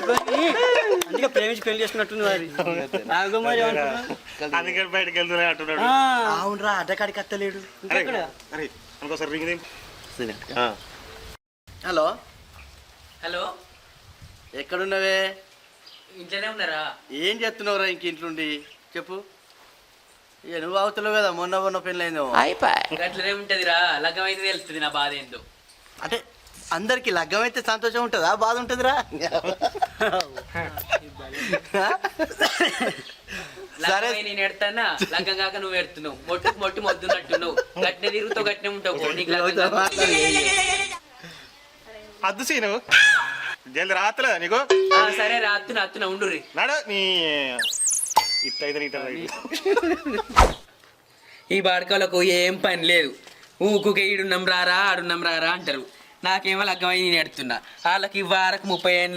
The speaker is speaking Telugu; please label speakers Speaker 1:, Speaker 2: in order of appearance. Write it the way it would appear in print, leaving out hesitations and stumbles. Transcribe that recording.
Speaker 1: పట్టుకొని అందుకే ప్రేమించి పెళ్లి చేసుకున్నట్టుంది మరి నాకు మరి
Speaker 2: అందుకే బయటకు వెళ్తున్నా అంటున్నాడు.
Speaker 3: అవునరా అడ్డకాడికి అత్తలేడు.
Speaker 2: అరే అనుకోసారి రింగ్
Speaker 3: హలో
Speaker 4: హలో,
Speaker 3: ఎక్కడున్నావే?
Speaker 4: ఇంట్లోనే ఉన్నారా?
Speaker 3: ఏం చేస్తున్నావురా ఇంక ఇంట్లుండి చెప్పు. ఇక నువ్వు అవుతున్నావు కదా, మొన్న పెళ్ళైందేమో.
Speaker 4: అట్లనే ఉంటదిరా, లగ్గం అయితే తెలుస్తుంది నా బాధ ఏందో.
Speaker 3: అంటే అందరికి లగ్గం అయితే సంతోషం ఉంటుందా, బాధ ఉంటుందిరా? సరే
Speaker 4: నేను ఎడతానా, లగ్గం కాక నువ్వు ఎడుతున్నావు. మొట్టు మొద్దున్నట్టున్నావు. గట్టిన తిరుగుతావు, గట్టినే ఉంటావు. నీకు లగ్గం
Speaker 2: అద్దు సీను జల్ది రాత్రలేదా నీకు?
Speaker 4: సరే రా, అత్తున ఉండు రీ
Speaker 2: నాడు నీ ఇట్లయితే
Speaker 4: ఈ బాడకలకు ఏం పని లేదు. ఊకుకే ఈడున్నాం రారా ఆడున్నాం రారా అంటారు. నాకేమో లగ్గమై నేను ఎడుతున్నా. వాళ్ళకి వారకు 30 ఏళ్ళు